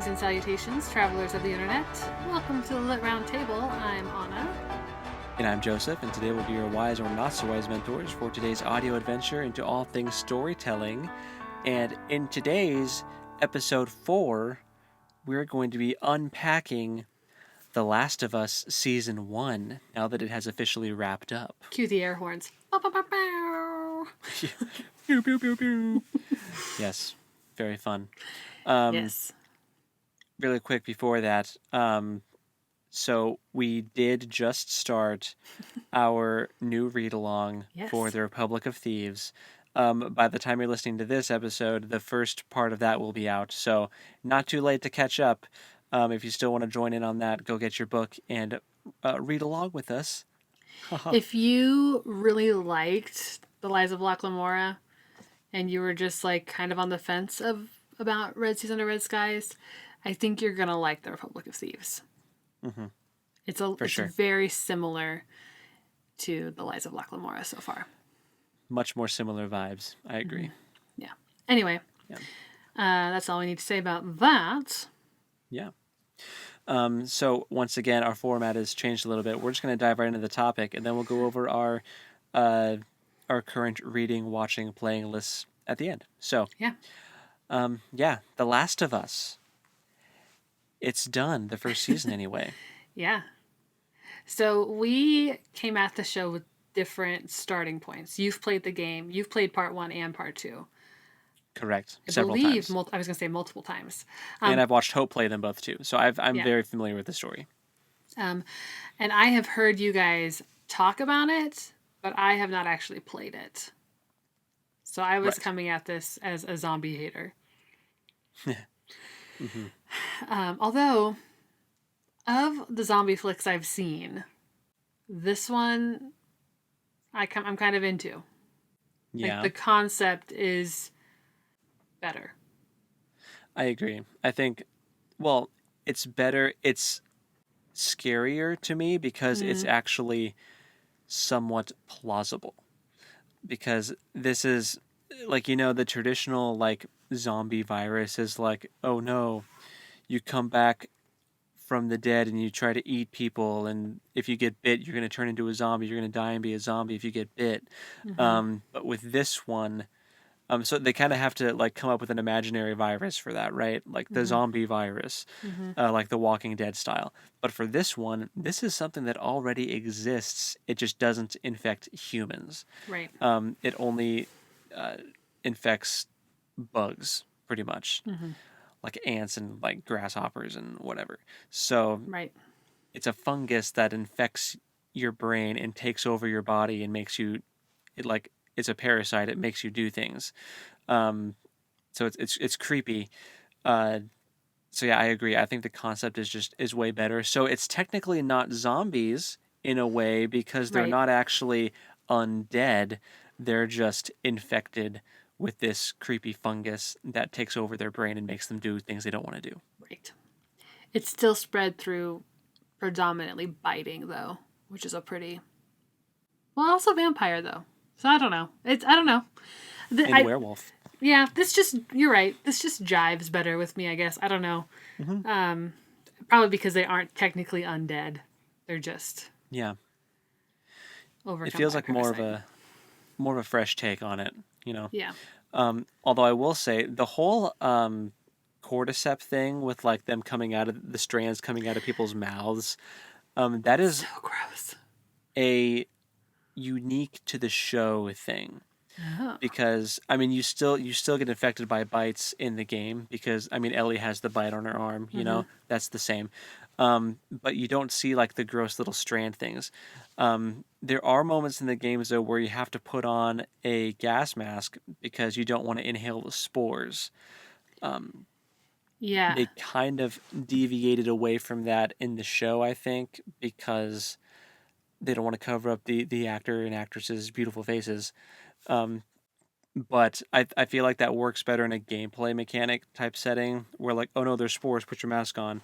Greetings and salutations, travelers of the internet. Welcome to the Lit Round Table. I'm Anna. And I'm Joseph, and today we'll be your wise or not so wise mentors for today's audio adventure into all things storytelling. And in today's episode 4, we're going to be unpacking The Last of Us Season 1, now that it has officially wrapped up. Cue the air horns. Bow, bow, bow, bow. Pew, pew, pew, pew. Yes, very fun. Yes. Really quick before that, so we did just start our new read-along for Yes. the Republic of Thieves. By the time you're listening to this episode, the first part of that will be out. So not too late to catch up. If you still want to join in on that, go get your book and read along with us. If you really liked The Lies of Locke Lamora and you were just like kind of on the fence about Red Seas Under Red Skies, I think you're going to like The Republic of Thieves. Mm-hmm. It's sure. very similar to The Lies of Locke Lamora so far. Much more similar vibes. I agree. Yeah. Anyway, Yeah. That's all we need to say about that. Yeah. So once again, our format has changed a little bit. We're just going to dive right into the topic, and then we'll go over our current reading, watching, playing lists at the end. So Yeah. The Last of Us. It's done, the first season anyway. Yeah. So we came at the show with different starting points. You've played the game. You've played part 1 and part 2. Correct. I Several believe, times. I was going to say multiple times. And I've watched Holt play them both too. So I'm Yeah. very familiar with the story. And I have heard you guys talk about it, but I have not actually played it. So I was coming at this as a zombie hater. Mm-hmm. Although, of the zombie flicks I've seen, this one I'm kind of into. Yeah. Like, the concept is better. I agree. I think, well, it's better. It's scarier to me because it's actually somewhat plausible. Because this is, like, the traditional, like, zombie virus is like, oh no, you come back from the dead and you try to eat people, and if you get bit, you're going to turn into a zombie. You're going to die and be a zombie if you get bit. But with this one, so they kind of have to like come up with an imaginary virus for that, right? Like the zombie virus, like the Walking Dead style. But for this one, this is something that already exists. It just doesn't infect humans. Right. It only infects bugs, pretty much, like ants and like grasshoppers and whatever. So Right. it's a fungus that infects your brain and takes over your body and makes you, it's a parasite. It makes you do things. So it's creepy. So yeah, I agree. I think the concept is way better. So it's technically not zombies in a way because they're Right. not actually undead. They're just infected with this creepy fungus that takes over their brain and makes them do things they don't want to do. Right. It's still spread through predominantly biting, though, which is a pretty... Well, also vampire, though. So I don't know. I don't know. And werewolf. Yeah, you're right. This just jives better with me, I guess. I don't know. Probably because they aren't technically undead. They're just Yeah. overcome It feels by like parasite. more of a fresh take on it, Yeah. Although I will say the whole cordyceps thing with like them coming out of the strands coming out of people's mouths, that is So gross. a unique to the show thing. Oh. Because I mean you still get infected by bites in the game because I mean Ellie has the bite on her arm, that's the same. But you don't see like the gross little strand things. There are moments in the games though where you have to put on a gas mask because you don't want to inhale the spores. Yeah. They kind of deviated away from that in the show, I think, because they don't want to cover up the actor and actresses' beautiful faces. But I feel like that works better in a gameplay mechanic type setting where like, oh no, there's spores, put your mask on.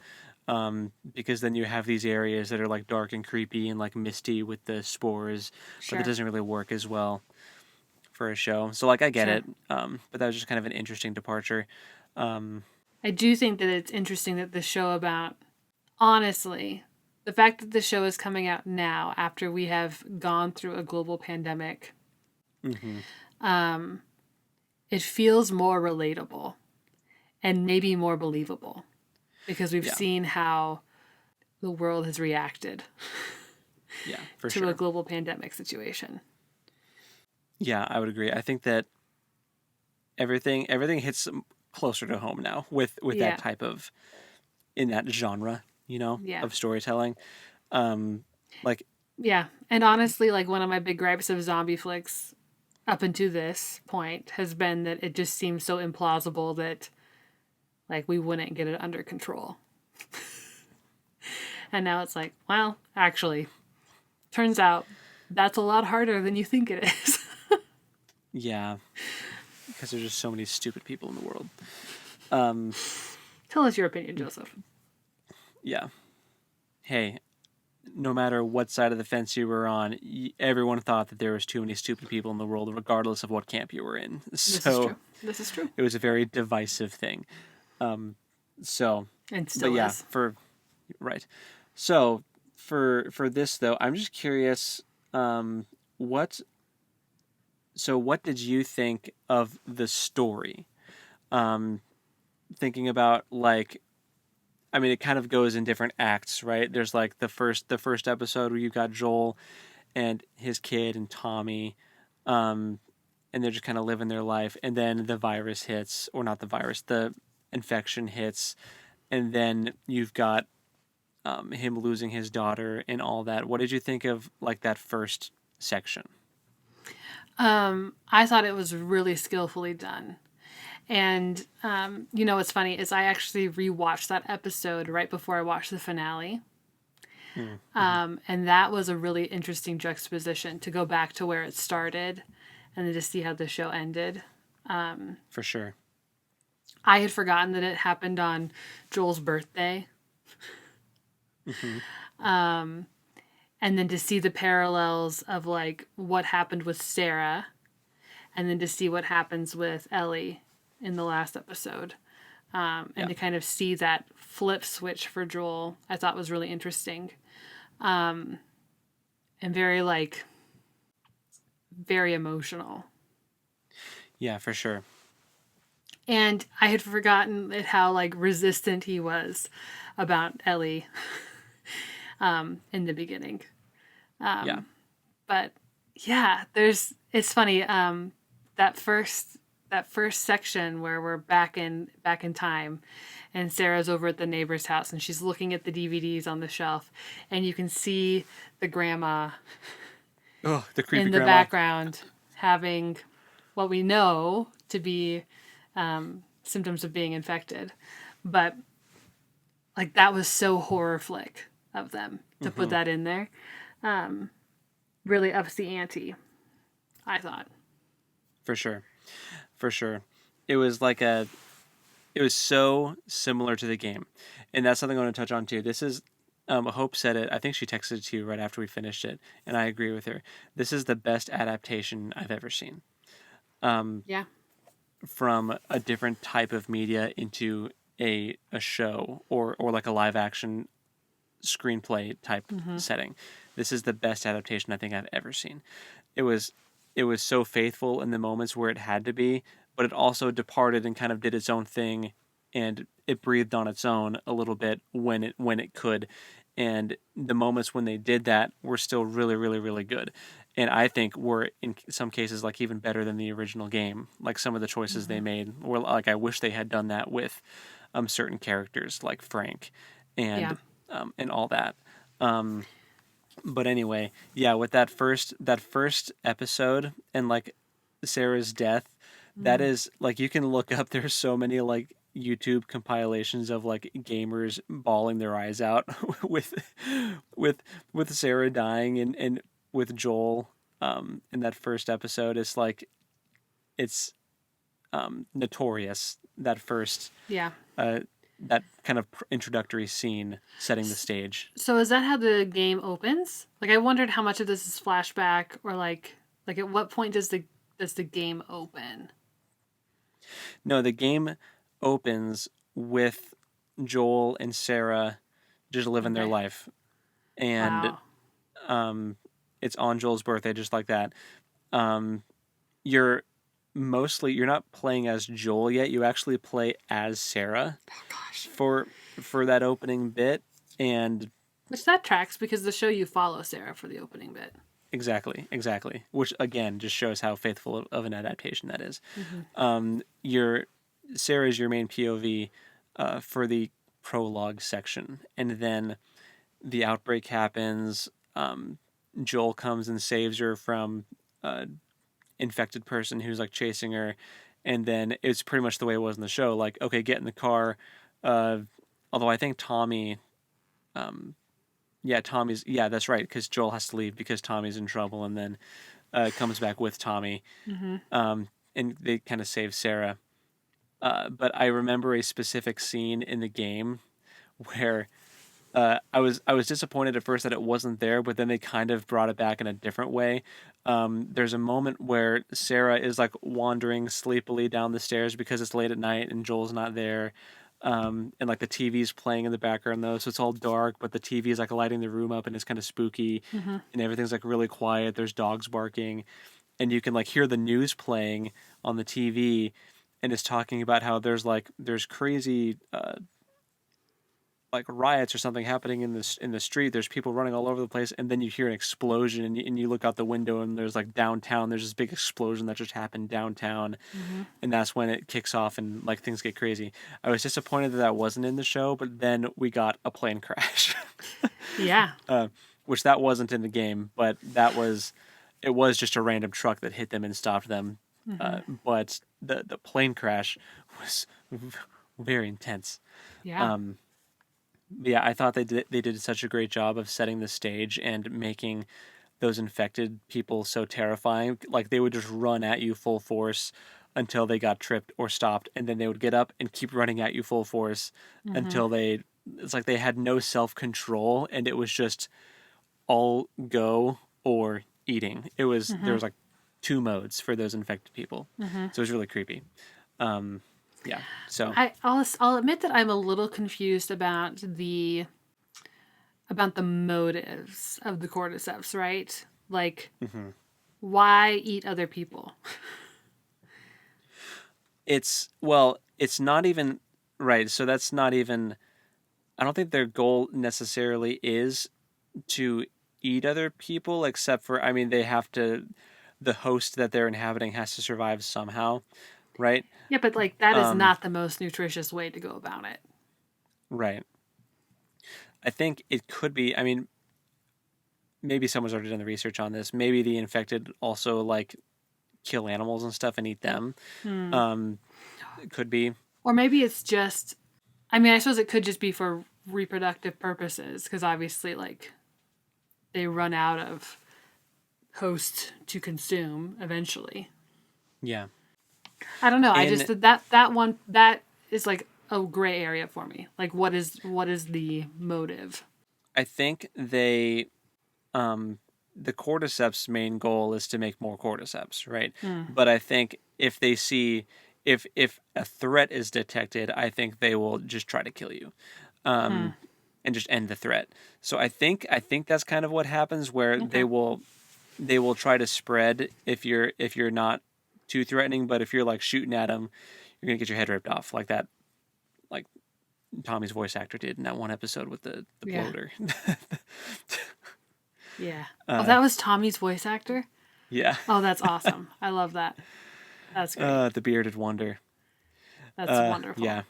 Because then you have these areas that are like dark and creepy and like misty with the spores, Sure. but it doesn't really work as well for a show. So like I get Sure. it, but that was just kind of an interesting departure. I do think that it's interesting that the show about, honestly, the fact that the show is coming out now after we have gone through a global pandemic, Mm-hmm. it feels more relatable and maybe more believable because we've Yeah. seen how the world has reacted Yeah, for to a sure. global pandemic situation. Yeah, I would agree. I think that everything hits closer to home now with that Yeah. type of in that genre, Yeah. of storytelling. Um, like Yeah. And honestly, like one of my big gripes of zombie flicks up until this point has been that it just seems so implausible that like we wouldn't get it under control. And now it's like, well, actually, turns out that's a lot harder than you think it is. yeah, because there's just so many stupid people in the world. Um, Tell us your opinion, Joseph. yeah. Hey, no matter what side of the fence you were on, everyone thought that there was too many stupid people in the world, regardless of what camp you were in. This is So true. This is true. it was a very divisive thing. Um, so, And but still yeah, is. right. So for this though, I'm just curious. What what did you think of the story? Um, Thinking about like, I mean, it kind of goes in different acts, right? There's like the first episode where you got Joel and his kid and Tommy, um, and they're just kind of living their life, and then the virus hits, or not the virus, the infection hits, and then you've got him losing his daughter and all that. What did you think of like that first section? I thought it was really skillfully done. And you know what's funny is I actually rewatched that episode right before I watched the finale. Mm-hmm. And that was a really interesting juxtaposition to go back to where it started and then to see how the show ended. For sure. I had forgotten that it happened on Joel's birthday. Mm-hmm. And then to see the parallels of like what happened with Sarah and then to see what happens with Ellie in the last episode. And Yeah. to kind of see that flip switch for Joel, I thought was really interesting. And very like very emotional. Yeah, for sure. And I had forgotten how like resistant he was about Ellie in the beginning. Yeah. But yeah, it's funny. That first section where we're back in time and Sarah's over at the neighbor's house and she's looking at the DVDs on the shelf and you can see the grandma Oh, the creepy in the grandma. background having what we know to be symptoms of being infected. But like that was so horror flick of them to put Mm-hmm. that in there. Really ups the ante, I thought. For sure. For sure. It was like it was so similar to the game. And that's something I want to touch on too. This is Hope said it. I think she texted it to you right after we finished it, and I agree with her. This is the best adaptation I've ever seen. Yeah. From a different type of media into a show or like a live action screenplay type setting. This is the best adaptation I think I've ever seen. It was it was so faithful in the moments where it had to be, but it also departed and kind of did its own thing and it breathed on its own a little bit when it could. And the moments when they did that were still really, really, really good. And I think were in some cases like even better than the original game. Like some of the choices they made were like I wish they had done that with certain characters like Frank Yeah. and all that. Um, but anyway, yeah, with that first episode and like Sarah's death, that is like you can look up. There's so many like YouTube compilations of like gamers bawling their eyes out with with with Sarah dying and with Joel in that first episode. It's like it's notorious that first Yeah. uh, that kind of introductory scene setting the stage. So is that how the game opens? Like I wondered how much of this is flashback or like at what point does the game open? No, the game opens with Joel and Sarah just living their Okay. life. And Wow. it's on Joel's birthday, just like that. Um, you're you're not playing as Joel yet. You actually play as Sarah Oh gosh. for that opening bit. And Which that tracks because the show you follow Sarah for the opening bit. exactly. Which again just shows how faithful of an adaptation that is. Mm-hmm. Your Sarah is your main POV for the prologue section, and then the outbreak happens. Joel comes and saves her from infected person who's like chasing her, and then it's pretty much the way it was in the show. Like, okay, get in the car. Uh, Although I think Tommy, Tommy's, that's right, because Joel has to leave because Tommy's in trouble, and then comes back with Tommy, Mm-hmm. and they kind of save Sarah. But I remember a specific scene in the game where I was disappointed at first that it wasn't there, but then they kind of brought it back in a different way. There's a moment where Sarah is like wandering sleepily down the stairs because it's late at night and Joel's not there. And like the TV's playing in the background though, so it's all dark, but the TV is like lighting the room up and it's kind of spooky, Mm-hmm. and everything's like really quiet. There's dogs barking, and you can like hear the news playing on the TV, and it's talking about how there's crazy like riots or something happening in the street. There's people running all over the place, and then you hear an explosion, and you look out the window, and there's like downtown. There's this big explosion that just happened downtown, Mm-hmm. and that's when it kicks off and like things get crazy. I was disappointed that wasn't in the show, but then we got a plane crash, Yeah. which that wasn't in the game, but it was just a random truck that hit them and stopped them. Mm-hmm. But the plane crash was very intense. Yeah. Um, yeah, I thought they did such a great job of setting the stage and making those infected people so terrifying. Like they would just run at you full force until they got tripped or stopped, and then they would get up and keep running at you full force Mm-hmm. until it's like they had no self-control, and it was just all go or eating. There Mm-hmm. was like two modes for those infected people. Mm-hmm. So it was really creepy. Um yeah. So I'll admit that I'm a little confused about the motives of the cordyceps, right? Like, mhm. why eat other people? It's not even right. So that's not even. I don't think their goal necessarily is to eat other people, except for I mean they have to. The host that they're inhabiting has to survive somehow, right? Yeah, but like that is Um, not the most nutritious way to go about it. right. I think it could be. I mean, maybe someone's already done the research on this. Maybe the infected also like kill animals and stuff and eat them. Hmm. Um, it could be. Or maybe it's just, I mean, I suppose it could just be for reproductive purposes because obviously, like, they run out of host to consume eventually. Yeah. I don't know. I And just that one that is like a gray area for me. Like, what is the motive? I think the cordyceps main goal is to make more cordyceps, right? Hmm. But I think if they see if a threat is detected, I think they will just try to kill you, Hmm. um, and just end the threat. So I think that's kind of what happens, where Okay. they will try to spread if you're not too threatening, but if you're like shooting at them, you're gonna get your head ripped off like that, like Tommy's voice actor did in that one episode with the Yeah. bloater. Yeah. Oh, uh, that was Tommy's voice actor. yeah. Oh, that's awesome. I love that. That's great. The bearded wonder. That's wonderful. Yeah,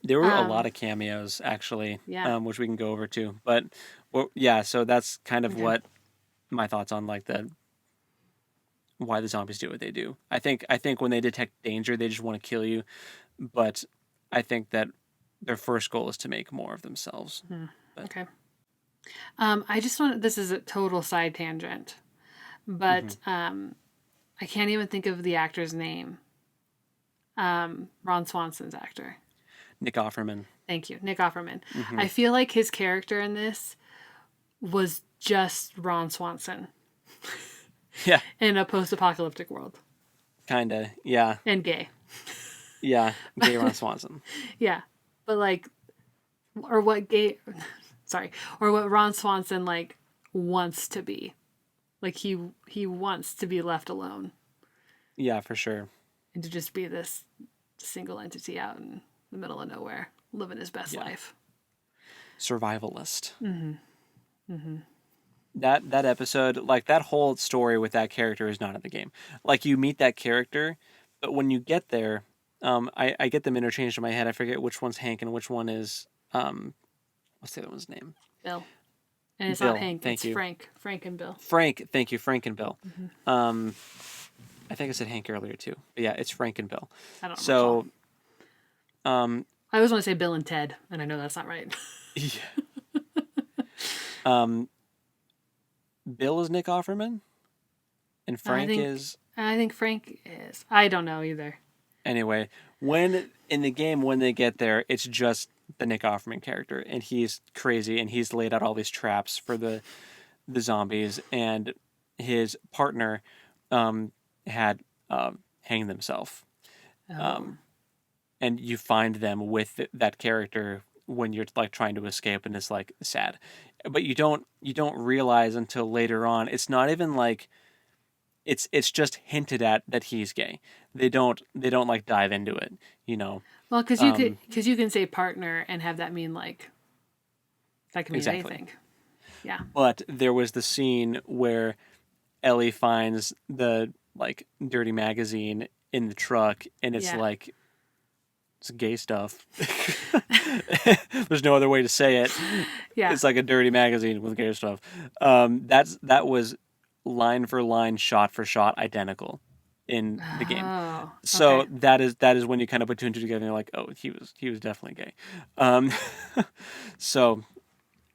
there were a lot Um. of cameos actually, Yeah. which we can go over too. But well, yeah, so that's kind of Okay. what my thoughts on like the why the zombies do what they do. I think when they detect danger, they just want to kill you. But I think that their first goal is to make more of themselves. Hmm. But Okay. I just want. This is a total side tangent, mhm. but I can't even think of the actor's name. Ron Swanson's actor. Nick Offerman. Thank you, Nick Offerman. Hmm. I feel like his character in this was just Ron Swanson Yeah, in a post-apocalyptic world kinda. Yeah, and gay. Yeah, gay Ron Swanson. Yeah. But like, or what gay, sorry, or what Ron Swanson like wants to be. Like he wants to be left alone Yeah, for sure. and to just be this single entity out in the middle of nowhere, living his best Yeah. life. Survivalist. That episode, like that whole story with that character is not in the game. Like you meet that character, but when you get there, I get them interchanged in my head. I forget which one's Hank and which one is what's the other one's name? Bill. And it's not Bill. Hank, Thank it's you. Frank. Frank and Bill. Frank. Thank you, Frank and Bill. I think I said Hank earlier too, but yeah, it's Frank and Bill. I don't So, recall. I always want to say Bill and Ted, and I know that's not right. yeah. Bill is Nick Offerman, and Frank is. I think Frank is. I don't know either. Anyway, when in the game when they get there, it's just the Nick Offerman character, and he's crazy, and he's laid out all these traps for the zombies, and his partner had hanged themselves. Oh. And you find them with that character when you're like trying to escape, and it's like sad, but you don't realize until later on. It's not even like it's just hinted at that he's gay. They don't like dive into it, you know. Well, because you can say partner and have that mean like that can mean Exactly. anything. Yeah. But there was the scene where Ellie finds the like dirty magazine in the truck, and it's like it's gay stuff. There's no other way to say it. Yeah. It's like a dirty magazine with gay stuff. That was line for line, shot for shot, identical in the game. Oh, so okay. that is when you kind of put two and two together, and you're like, oh, he was definitely gay. So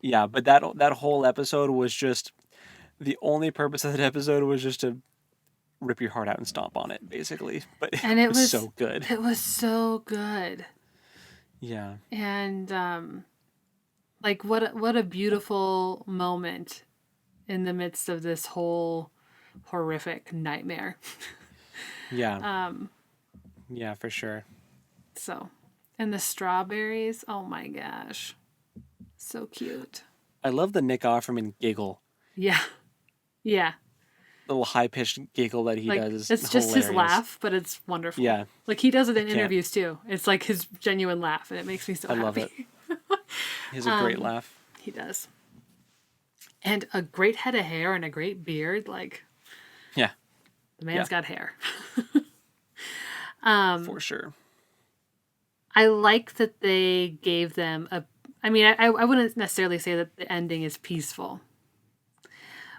yeah, but that whole episode was just the only purpose of that episode was just to rip your heart out and stomp on it, basically. But it was so good. It was so good. Yeah. And like what a beautiful moment in the midst of this whole horrific nightmare. Yeah. Yeah, for sure. So, and the strawberries, oh my gosh. So cute. I love the Nick Offerman giggle. Yeah. Yeah. The little high-pitched giggle that he does. It's just his laugh, but it's wonderful. Yeah. Like he does it in interviews too. It's like his genuine laugh, and it makes me so happy. I love it. He has a great laugh. He does. And a great head of hair and a great beard. Like, yeah. The man's got hair. For sure. I like that they gave them I mean, I wouldn't necessarily say that the ending is peaceful.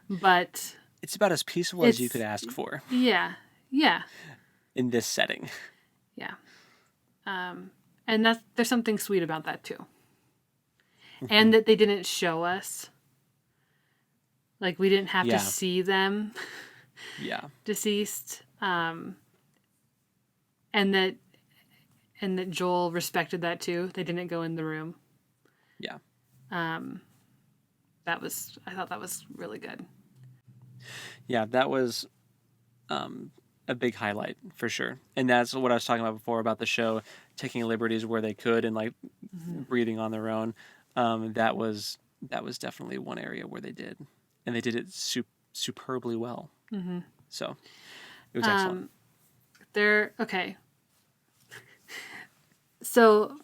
But it's about as peaceful as you could ask for. Yeah. Yeah. In this setting. Yeah. And there's something sweet about that too. And that they didn't show us. Like we didn't have to see them. Yeah. Deceased. And that Joel respected that too. They didn't go in the room. Yeah. I thought that was really good. Yeah, that was a big highlight for sure. And that's what I was talking about before about the show taking liberties where they could and like breathing on their own. That was definitely one area where they did, and they did it superbly well. Mm-hmm. So it was excellent. Okay. So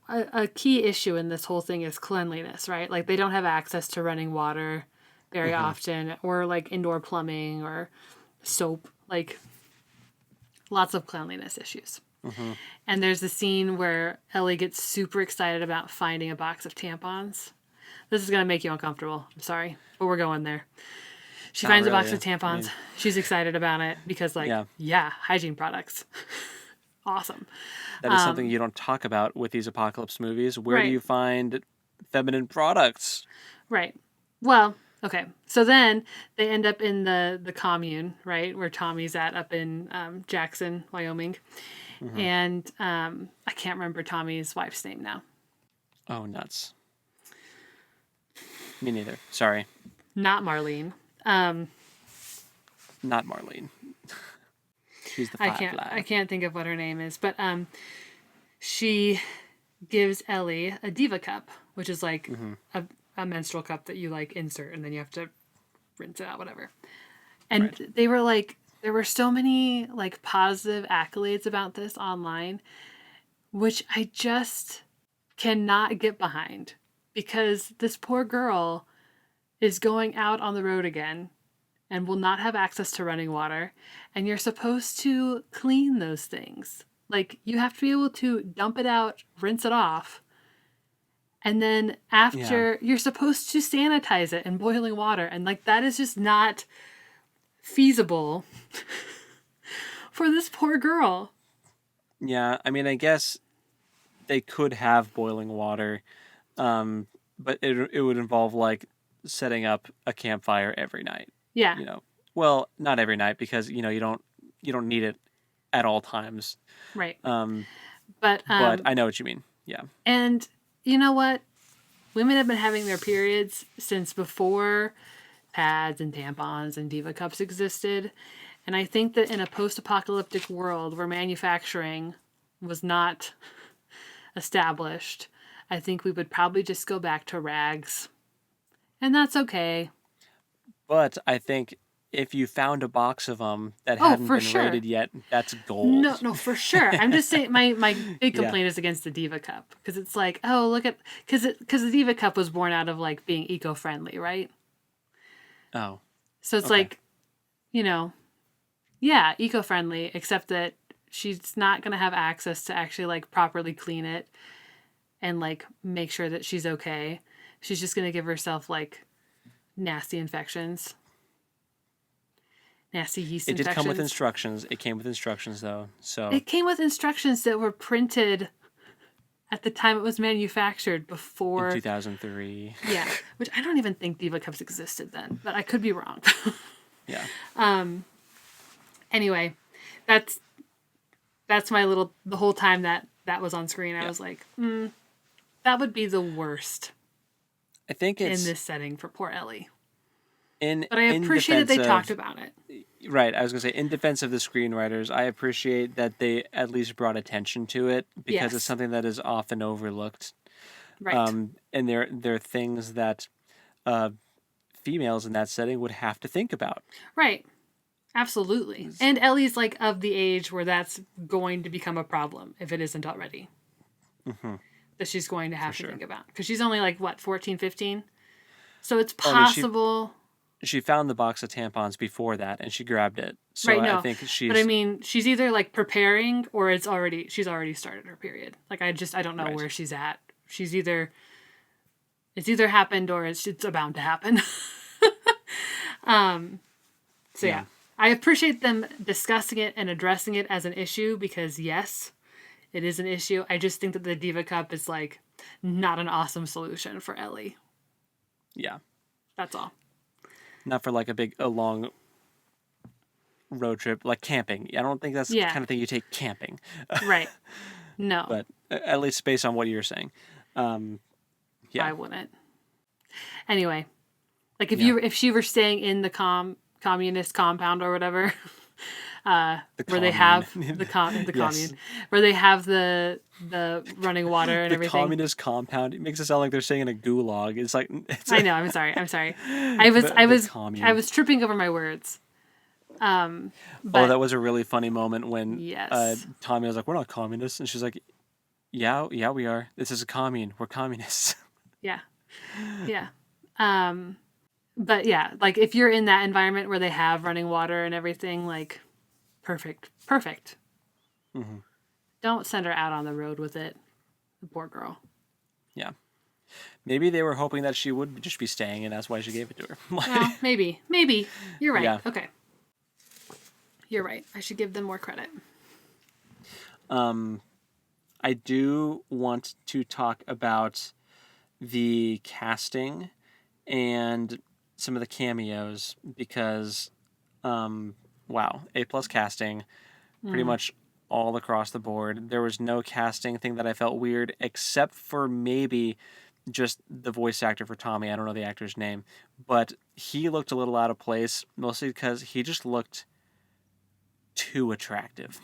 a key issue in this whole thing is cleanliness, right? Like they don't have access to running water very often, or like indoor plumbing or soap, like lots of cleanliness issues. Mm-hmm. And there's the scene where Ellie gets super excited about finding a box of tampons. This is going to make you uncomfortable. I'm sorry, but we're going there. She finds a box of tampons. I mean, she's excited about it because hygiene products. Awesome. That is something you don't talk about with these apocalypse movies. Where do you find feminine products? Right. Well, okay. So then they end up in the commune, right, where Tommy's at up in Jackson, Wyoming. Mm-hmm. And I can't remember Tommy's wife's name now. Oh, nuts. Me neither. Sorry. Not Marlene. Not Marlene. She's the I Firefly. can't think of what her name is, but she gives Ellie a diva cup, which is like a menstrual cup that you like insert and then you have to rinse it out, whatever. And Right. they were like, there were so many like positive accolades about this online, which I just cannot get behind because this poor girl is going out on the road again and will not have access to running water. And you're supposed to clean those things. Like, you have to be able to dump it out, rinse it off. And then Yeah. after, you're supposed to sanitize it in boiling water. And, like, that is just not feasible for this poor girl. Yeah. I mean, I guess they could have boiling water, but it would involve like setting up a campfire every night. Yeah, You know, well, not every night because you don't need it at all times. right. Um, But, but I know what you mean. Yeah. and you know what? Women have been having their periods since before pads and tampons and diva cups existed. And I think that in a post-apocalyptic world where manufacturing was not established, I think we would probably just go back to rags. And that's okay. But I think if you found a box of them that Oh, hadn't for been sure. rated yet, that's No, gold. no, for sure. I'm just saying my big Yeah. complaint is against the Diva Cup because it's like, oh, look at because the Diva Cup was born out of like being eco-friendly, right? Oh, So it's okay. like, you know, yeah, eco-friendly, except that she's not going to have access to actually like properly clean it and like make sure that she's okay. She's just going to give herself like nasty infections, nasty yeast It did come with infections. instructions. It came with instructions though. So It came with instructions that were printed at the time it was manufactured in before. 2003. Yeah, which I don't even think Diva Cups existed then, but I could be wrong. Yeah. Anyway, that's my little the whole time that was on screen. I Yeah. was like, that would be the worst I think in it's this setting for poor Ellie. in But I in appreciated defense they talked of about it. right, I was going to say in defense of the screenwriters, I appreciate that they at least brought attention to it because it's Yes, something that is often overlooked. right, And there are things that uh, females in that setting would have to think about. right, absolutely. And Ellie's like of the age where that's going to become a problem if it isn't already. Mm-hmm, That she's going to for have to sure. think about because she's only like what 14, 15. So it's Well, I mean, possible. she found the box of tampons before that, and she grabbed it. So Right, I no. think But I she's mean, she's either like preparing or she's already started her period. Like I don't know right. where she's at. She's either it's either happened or it's about to happen. So Yeah, yeah. I appreciate them discussing it and addressing it as an issue because yes, it is an issue. I just think that the Diva Cup is like not an awesome solution for Ellie. yeah. That's all. Not for like a long road trip, like camping. I don't think that's the Yeah. kind of thing you take camping. Right. No, But at least based on what you're saying, yeah, I wouldn't. Anyway, like yeah. if she were staying in the communist compound or whatever, The where they commune. have the Yes, commune, where they have the running water and the everything. communist compound. It makes it sound like they're staying in a gulag. It's like it's I know. I'm sorry. I'm sorry. I was the commune. tripping over my words. Oh, But that was a really funny moment when yes, Tommy was like, "We're not communists," and she's like, "Yeah, yeah, we are. This is a commune. We're communists." yeah, yeah. But yeah, like if you're in that environment where they have running water and everything, like perfect. Hmm. Don't send her out on the road with it. The poor girl. Yeah, maybe they were hoping that she would just be staying, and that's why she gave it to her. Well, maybe. You're right. Yeah. Okay. You're right. I should give them more credit. I do want to talk about the casting and some of the cameos because, wow, A plus casting, pretty much all across the board. There was no casting thing that I felt weird except for maybe just the voice actor for Tommy. I don't know the actor's name, but he looked a little out of place, mostly because he just looked too attractive.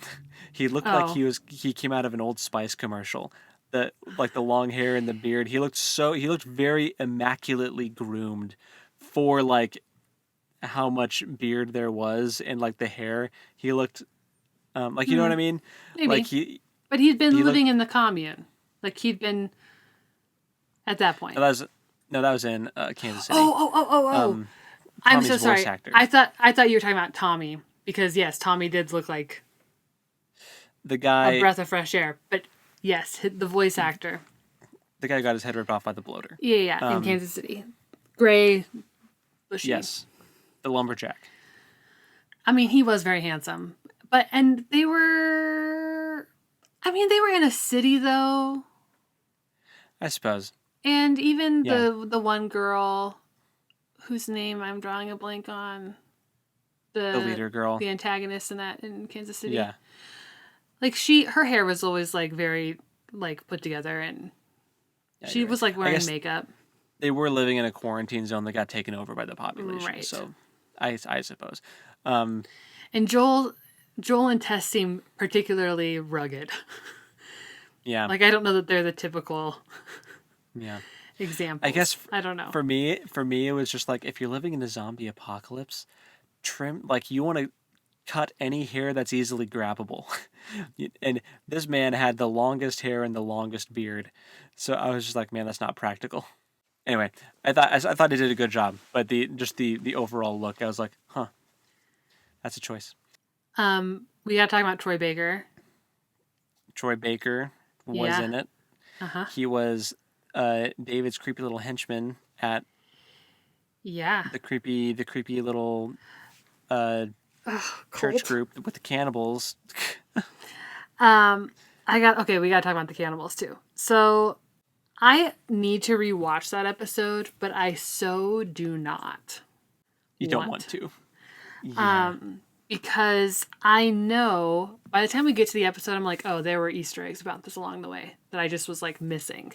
He looked like Oh. he came out of an Old Spice commercial. The like the long hair and the beard. He looked very immaculately groomed for like how much beard there was and like the hair. He looked like, you know what I mean? Like Maybe. But he'd he been looked living in the commune. Like he'd been at that point. no, that was in Kansas City. Oh. I'm Tommy's so voice sorry. actor. I thought you were talking about Tommy because yes, Tommy did look like The a guy breath of fresh air. But yes, the voice actor. the guy got his head ripped off by the bloater. Yeah, in Kansas City. Gray, bushy. Yes. The lumberjack. I mean, he was very handsome. And they were in a city though. I suppose. And even Yeah. the one girl whose name I'm drawing a blank on, The leader girl. the antagonist in Kansas City. Yeah. Like her hair was always like very like put together, and Yeah, she you're was right. like wearing makeup. They were living in a quarantine zone that got taken over by the population. Right. So I suppose. And Joel and Tess seem particularly rugged. Yeah. Like I don't know that they're the typical Yeah. examples. I guess I don't know. For me it was just like if you're living in a zombie apocalypse, you want to cut any hair that's easily grabbable. And this man had the longest hair and the longest beard. So I was just like, man, that's not practical. Anyway, I thought he did a good job, but the overall look, I was like, huh, that's a choice. We got to talk about Troy Baker. Troy Baker was in it. Uh-huh. He was David's creepy little henchman at the creepy little church group with the cannibals. We got to talk about the cannibals too. So I need to rewatch that episode, but I so do not. You don't want to. Yeah. Because I know by the time we get to the episode, I'm like, oh, there were Easter eggs about this along the way that I just was like missing.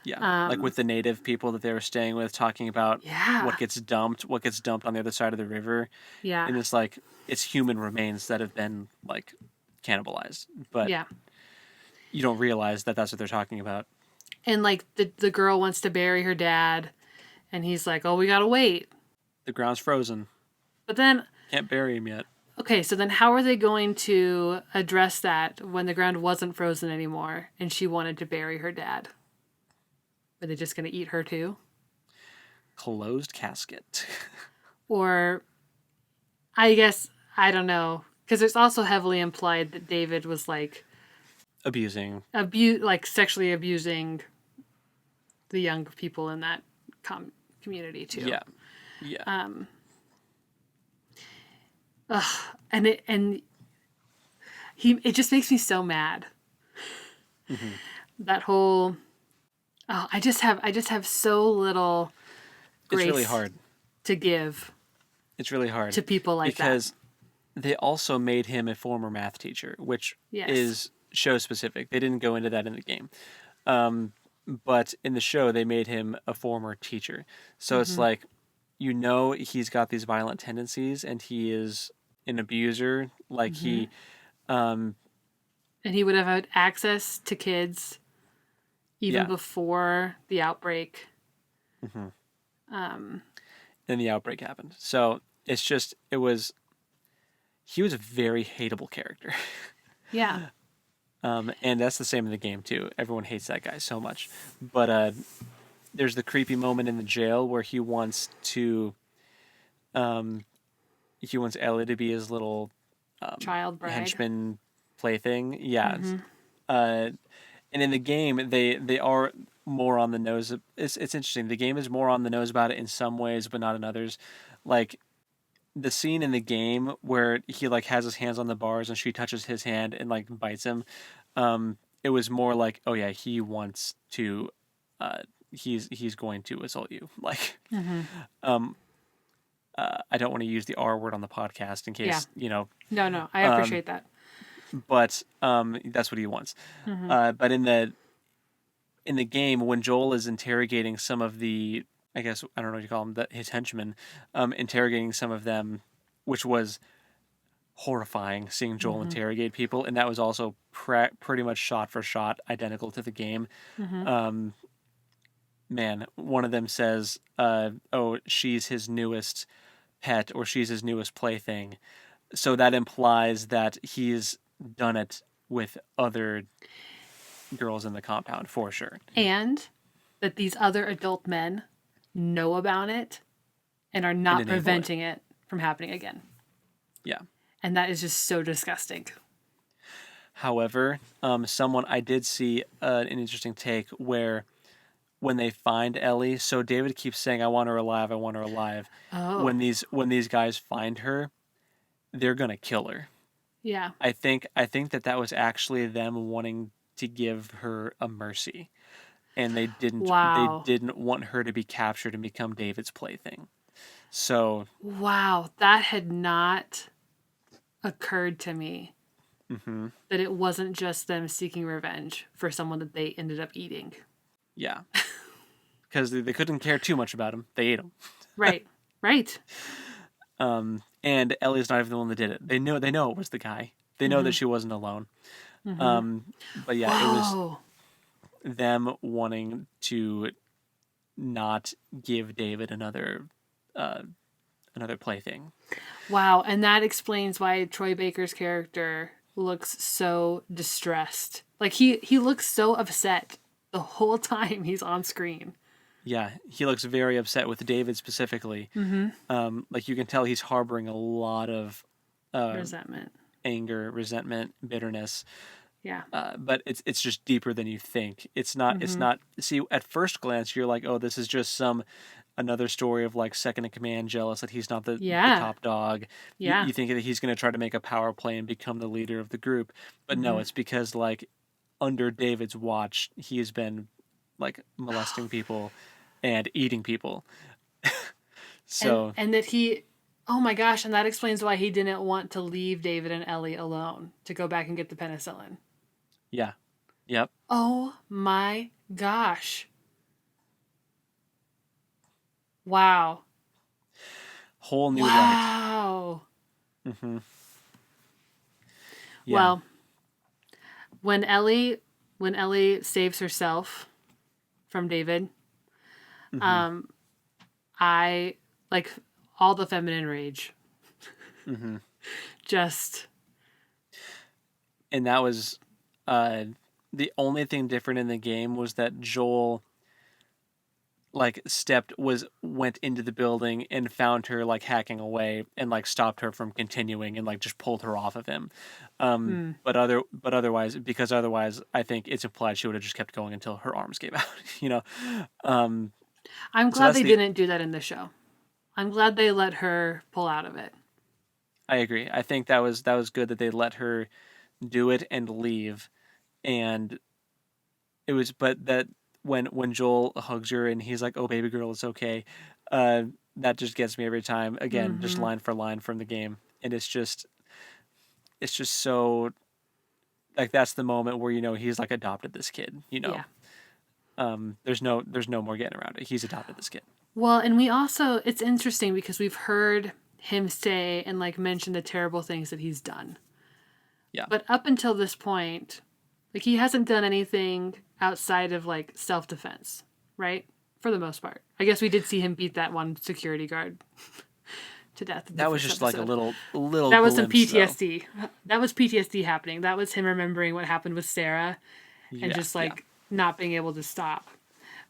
Yeah, like with the native people that they were staying with, talking about what gets dumped on the other side of the river. Yeah. And it's like, it's human remains that have been like cannibalized. But you don't realize that that's what they're talking about. And like the girl wants to bury her dad, and he's like, oh, we gotta wait. The ground's frozen. But then... Can't bury him yet. Okay, so then how are they going to address that when the ground wasn't frozen anymore and she wanted to bury her dad? Are they just going to eat her too? Closed casket. Or, I guess, I don't know. Because it's also heavily implied that David was like... sexually abusing the young people in that community too. Yeah. Yeah. It just makes me so mad. Mm-hmm. That whole... Oh, I just have so little grace. It's really hard to give. It's really hard to people like because they also made him a former math teacher, which is show specific. They didn't go into that in the game, but in the show they made him a former teacher. So it's like, he's got these violent tendencies and he is an abuser. Like and he would have had access to kids. Even before the outbreak. Mm-hmm. Then the outbreak happened. So he was a very hateable character. Yeah. And that's the same in the game too. Everyone hates that guy so much. But there's the creepy moment in the jail where he wants Ellie to be his little child bride, henchman plaything. Yeah. Mm-hmm. And in the game, they are more on the nose. It's interesting. The game is more on the nose about it in some ways, but not in others. Like the scene in the game where he like has his hands on the bars and she touches his hand and like bites him. It was more like, oh yeah, he wants to. He's going to assault you. Like, I don't want to use the R word on the podcast in case No, I appreciate that. But that's what he wants. Mm-hmm. But in the game, when Joel is interrogating some of the, I guess, I don't know what you call them, his henchmen, interrogating some of them, which was horrifying seeing Joel interrogate people, and that was also pretty much shot for shot identical to the game. Mm-hmm. Man, one of them says, "Oh, she's his newest pet, or she's his newest plaything," so that implies that he's done it with other girls in the compound for sure. And that these other adult men know about it and are And not enable preventing it from happening again. Yeah. And that is just so disgusting. However, I did see an interesting take where when they find Ellie, so David keeps saying, "I want her alive. I want her alive." Oh, When these guys find her, they're gonna kill her. yeah. I think that was actually them wanting to give her a mercy, and they Wow. didn't want her to be captured and become David's plaything. So, Wow. That had not occurred to me. mhm, That it wasn't just them seeking revenge for someone that they ended up eating. yeah, because they couldn't care too much about him. They ate him. Right. Right. And Ellie's not even the one that did it. They know it was the guy. They know that she wasn't alone. But yeah, it was Whoa. them wanting to not give David another plaything. Wow. And that explains why Troy Baker's character looks so distressed. Like he looks so upset the whole time he's on screen. Yeah, he looks very upset with David specifically. Like you can tell he's harboring a lot of Resentment. anger, resentment, bitterness. Yeah. But it's just deeper than you think. It's not. It's not. See, at first glance, you're like, oh, this is just another story of like second in command, jealous that he's not the Yeah. top dog. Yeah. You think that he's going to try to make a power play and become the leader of the group, but no, it's because like under David's watch, he has been like molesting people and eating people. So and that he oh my gosh, and that explains why he didn't want to leave David and Ellie alone to go back and get the penicillin. yeah, yep, Oh my gosh. Wow. whole new light. Wow. Yeah. Well, when Ellie saves herself from David, I like all the feminine rage. Just And that was the only thing different in the game was that Joel like went into the building and found her like hacking away and like stopped her from continuing and like just pulled her off of him. But otherwise, because otherwise I think it's implied she would have just kept going until her arms gave out, you know. I'm glad they didn't do that in the show. I'm glad they let her pull out of it. I agree. I think that was good that they let her do it and leave, and it was. But that when Joel hugs her and he's like, "Oh, baby girl, it's okay," that just gets me every time. Again, just line for line from the game, and it's just so like that's the moment where you know he's like adopted this kid. You know, there's no more getting around it. He's adopted this kid. Well, and we also it's interesting because we've heard him say and like mention the terrible things that he's done. Yeah. But up until this point, like he hasn't done anything outside of like self-defense, right? For the most part. I guess we did see him beat that one security guard to death. That was just like a little That was some glimpse, PTSD. Though. That was PTSD happening. That was him remembering what happened with Sarah and just like not being able to stop.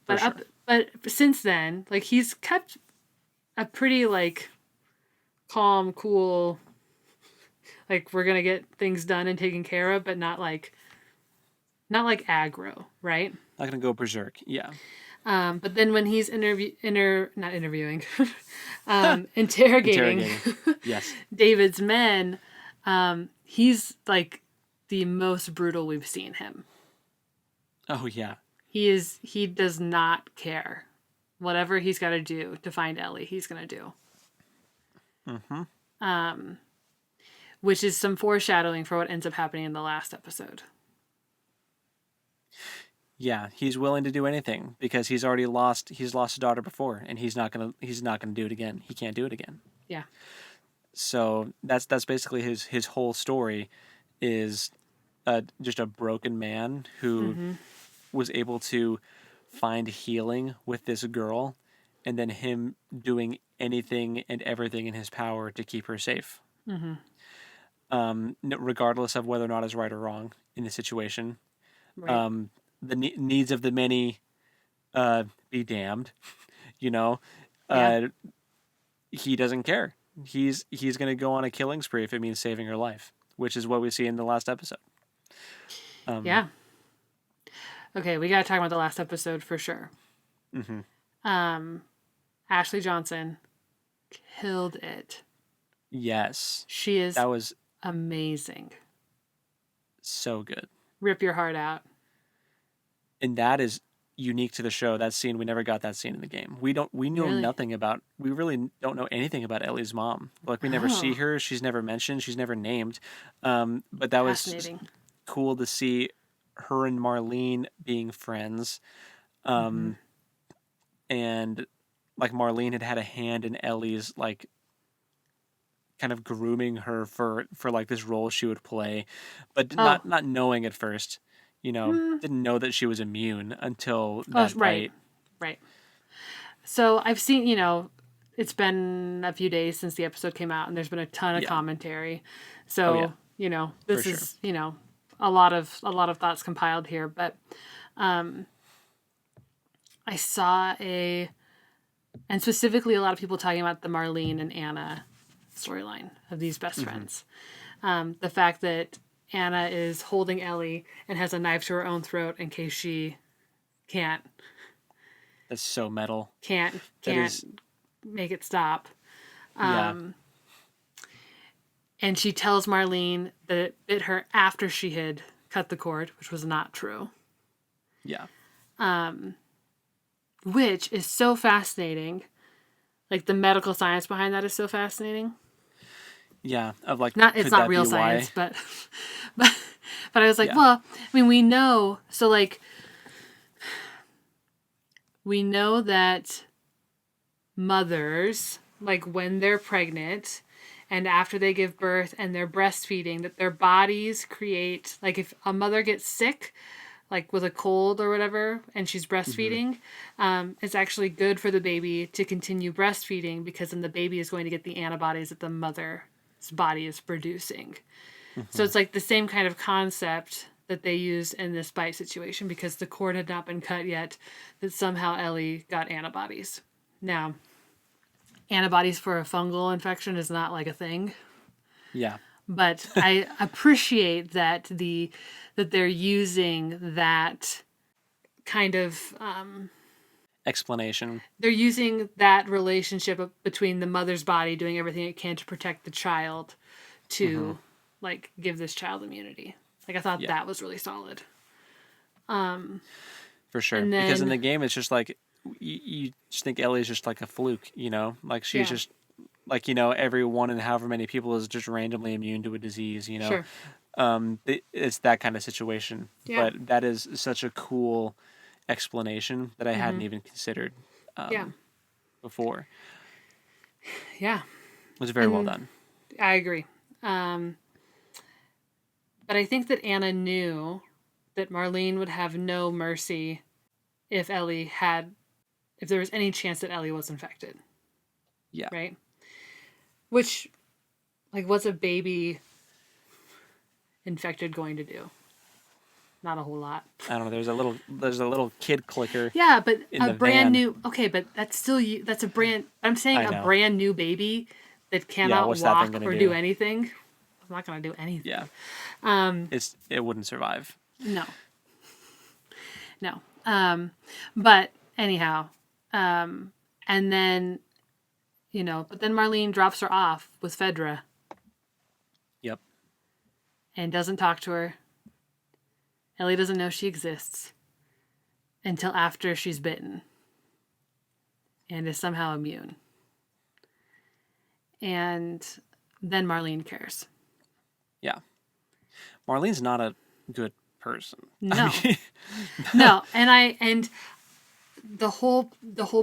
But but since then, like he's kept a pretty like calm, cool, like we're gonna get things done and taken care of, but not like aggro, right? Not gonna go berserk. Yeah. But then when he's interrogating Yes. David's men, he's like the most brutal we've seen him. Oh yeah. He does not care. Whatever he's got to do to find Ellie, he's gonna do. Which is some foreshadowing for what ends up happening in the last episode. Yeah, he's willing to do anything because he's lost a daughter before, and he's not gonna do it again. He can't do it again. Yeah. So that's basically his whole story is just a broken man who was able to find healing with this girl, and then him doing anything and everything in his power to keep her safe, regardless of whether or not it's right or wrong in the situation. Right. The needs of the many be damned, you know. Yeah. He doesn't care. He's going to go on a killing spree if it means saving her life, which is what we see in the last episode. Yeah. Okay, we got to talk about the last episode for sure. Ashley Johnson killed it. Yes. She is That was amazing. so good. Rip your heart out. And that is unique to the show. That scene, we never got that scene in the game. We know Really? nothing about, we really don't know anything about Ellie's mom. Like, we never see her. She's never mentioned. She's never named. But that was Fascinating. cool to see her and Marlene being friends. And like Marlene had a hand in Ellie's like kind of grooming her for like this role she would play, but not knowing at first, didn't know that she was immune until that right. bite. Right. So I've seen, it's been a few days since the episode came out, and there's been a ton of commentary. So, this For is, a lot of thoughts compiled here, but I saw and specifically a lot of people talking about the Marlene and Anna storyline of these best friends. The fact that Anna is holding Ellie and has a knife to her own throat in case she can't. That's so metal. Can't make it stop. Yeah. And she tells Marlene that it bit her after she had cut the cord, which was not true. Yeah. Which is so fascinating. Like, the medical science behind that is so fascinating. Yeah. Of like, It's not real science, but I was like, well, I mean, we know. So like, we know that mothers, like when they're pregnant and after they give birth and they're breastfeeding, that their bodies create, like if a mother gets sick, like with a cold or whatever, and she's breastfeeding, it's actually good for the baby to continue breastfeeding because then the baby is going to get the antibodies that the mother's body is producing. So it's like the same kind of concept that they used in this bite situation because the cord had not been cut yet, that somehow Ellie got antibodies. Now, antibodies for a fungal infection is not like a thing. Yeah. But I appreciate that that they're using that kind of explanation. They're using that relationship between the mother's body doing everything it can to protect the child to like give this child immunity. Like, I thought that was really solid. For sure. Because in the game, it's just like, you just think Ellie's just like a fluke, Like, she's just, like, every one in however many people is just randomly immune to a disease, Sure. It's that kind of situation. Yeah. But that is such a cool explanation that I hadn't even considered before. Yeah. It was very well done. I agree. But I think that Anna knew that Marlene would have no mercy if there was any chance that Ellie was infected. Yeah. Right? Which, like, what's a baby infected going to do? Not a whole lot. I don't know. There's a little kid clicker. Yeah, but a brand new. Okay, but that's a brand. I'm saying a brand new baby that cannot walk or do anything. It's not going to do anything. Yeah. It wouldn't survive. No. But anyhow, and then, but then Marlene drops her off with Fedra. Yep. And doesn't talk to her. Ellie doesn't know she exists until after she's bitten and is somehow immune. And then Marlene cares. Yeah. Marlene's not a good person. No. No. And the whole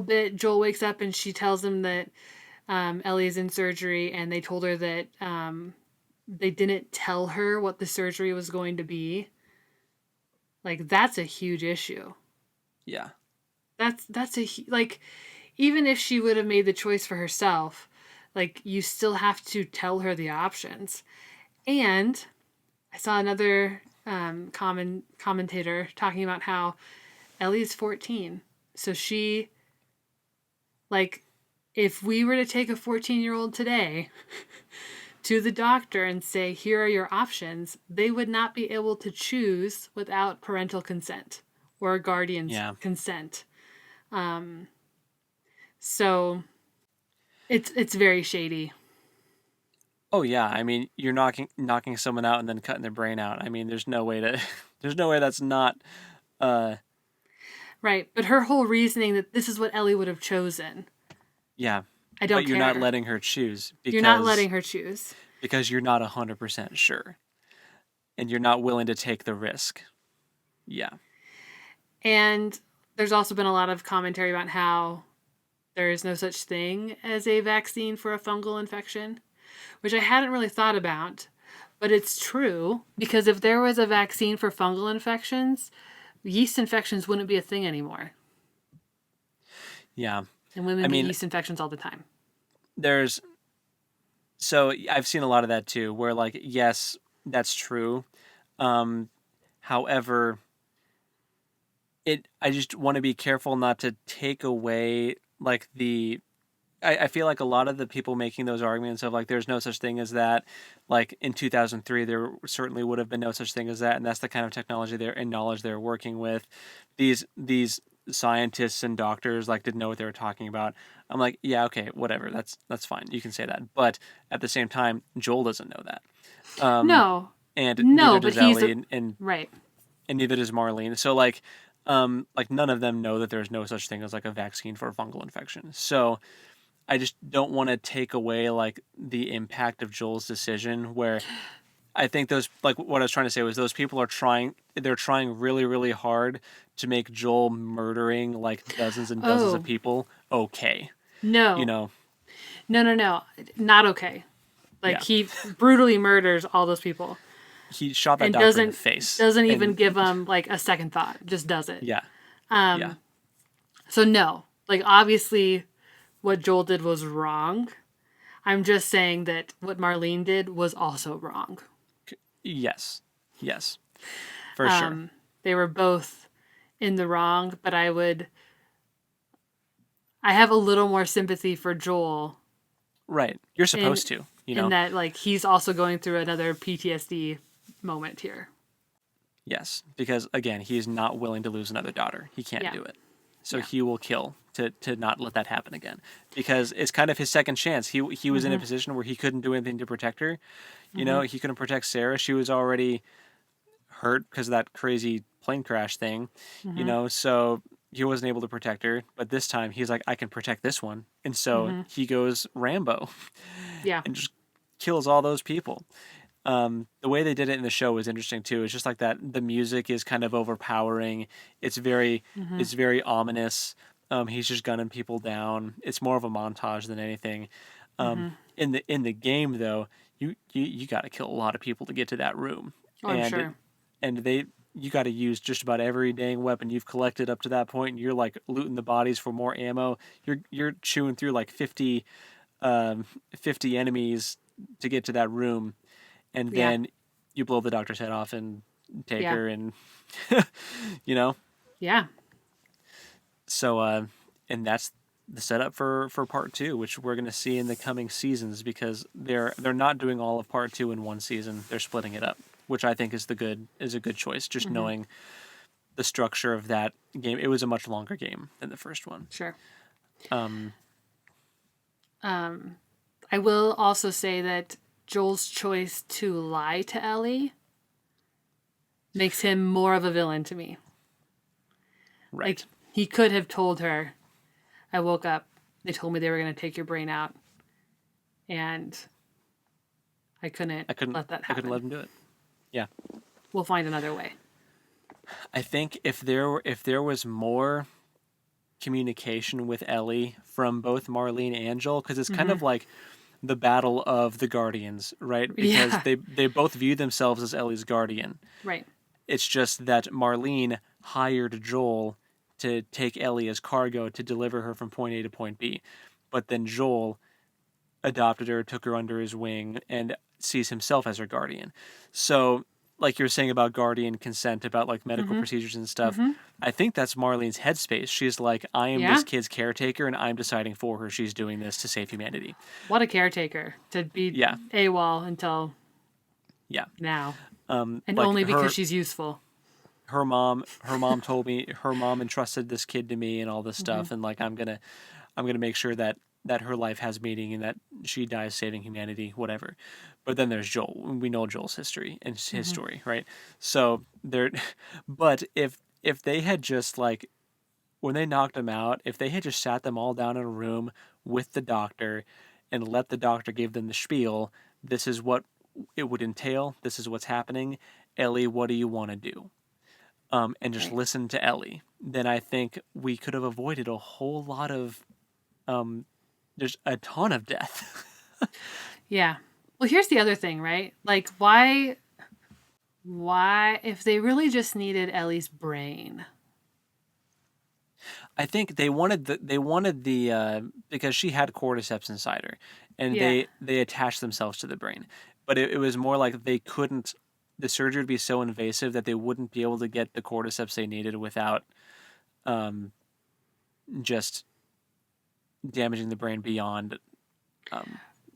bit, Joel wakes up and she tells him that Ellie's in surgery, and they told her that they didn't tell her what the surgery was going to be. Like, that's a huge issue. Yeah. That's like, even if she would have made the choice for herself, like, you still have to tell her the options. And I saw another commentator talking about how Ellie's 14. So she, like, if we were to take a 14-year-old today to the doctor and say, here are your options, they would not be able to choose without parental consent or a guardian's consent. So it's very shady. Oh yeah, I mean, you're knocking someone out and then cutting their brain out. I mean, there's no way that's not Right, but her whole reasoning that this is what Ellie would have chosen. Yeah. I don't But you're care. not letting her choose because You're not letting her choose. Because you're not 100% sure. And you're not willing to take the risk. Yeah. And there's also been a lot of commentary about how there is no such thing as a vaccine for a fungal infection, which I hadn't really thought about, but it's true, because if there was a vaccine for fungal infections, yeast infections wouldn't be a thing anymore. Yeah. And women get yeast infections all the time. So I've seen a lot of that too, where like, yes, that's true. However, I just want to be careful not to take away like I feel like a lot of the people making those arguments of like there's no such thing as that, like in 2003 there certainly would have been no such thing as that, and that's the kind of technology and knowledge they're working with. These scientists and doctors like didn't know what they were talking about. I'm like, yeah, okay, whatever, that's fine, you can say that, but at the same time, Joel doesn't know that. No, neither does Ellie, right, and neither does Marlene. So like none of them know that there's no such thing as like a vaccine for a fungal infection. So I just don't want to take away like the impact of Joel's decision, where I think those, like what I was trying to say was those people they're trying really, really hard to make Joel murdering like dozens and dozens of people okay. No. You know? No. Not okay. Like, he brutally murders all those people. He shot that doctor in the face. Doesn't even give them like a second thought. Just does it. Yeah. So no. Like, obviously what Joel did was wrong. I'm just saying that what Marlene did was also wrong. Yes. For sure. They were both in the wrong, but I have a little more sympathy for Joel. Right. You're supposed to, you know. In that, like, he's also going through another PTSD moment here. Yes, because again, he's not willing to lose another daughter. He can't do it. So he will kill to not let that happen again, because it's kind of his second chance. He was in a position where he couldn't do anything to protect her. You know, he couldn't protect Sarah. She was already hurt because of that crazy plane crash thing. You know, so he wasn't able to protect her. But this time he's like, I can protect this one, and so he goes Rambo. And just kills all those people. The way they did it in the show was interesting too. It's just like that. The music is kind of overpowering. It's very ominous. He's just gunning people down. It's more of a montage than anything. In the game though, you got to kill a lot of people to get to that room. I'm sure. And you got to use just about every dang weapon you've collected up to that point, and you're like looting the bodies for more ammo. You're chewing through like 50 enemies to get to that room. And then you blow the doctor's head off and take her, and you know. Yeah. So and that's the setup for part 2, which we're going to see in the coming seasons, because they're not doing all of part 2 in one season. They're splitting it up, which I think is a good choice, just knowing the structure of that game. It was a much longer game than the first one. Sure. I will also say that Joel's choice to lie to Ellie makes him more of a villain to me. Right. Like, he could have told her, I woke up, they told me they were going to take your brain out, and I couldn't let that happen. I couldn't let him do it. Yeah. We'll find another way. I think if there was more communication with Ellie from both Marlene and Joel, because it's kind Mm-hmm. of like the battle of the guardians, right? Because Yeah. they both view themselves as Ellie's guardian. Right. It's just that Marlene hired Joel to take Ellie as cargo to deliver her from point A to point B. But then Joel adopted her, took her under his wing, and sees himself as her guardian. So, like you were saying about guardian consent, about like medical Mm-hmm. procedures and stuff, Mm-hmm. I think that's Marlene's headspace. She's like, I am Yeah. this kid's caretaker, and I'm deciding for her. She's doing this to save humanity. What a caretaker to be Yeah, AWOL until yeah. now. And Like only because she's useful. her mom told me her mom entrusted this kid to me and all this Mm-hmm. stuff, and like I'm gonna make sure that her life has meaning and that she dies saving humanity, whatever. But then there's Joel. We know Joel's history and his Mm-hmm. story, right? So there, but if they had just like when they knocked him out, if they had just sat them all down in a room with the doctor and let the doctor give them the spiel, this is what it would entail. This is what's happening. Ellie, what do you want to do? And just Right. listen to Ellie, then I think we could have avoided a whole lot of, there's a ton of death. Yeah. Well, here's the other thing, right? Like, why, if they really just needed Ellie's brain? I think they wanted the because she had cordyceps inside her, and Yeah. they attached themselves to the brain, but it was more like they couldn't. The surgery would be so invasive that they wouldn't be able to get the cordyceps they needed without just damaging the brain beyond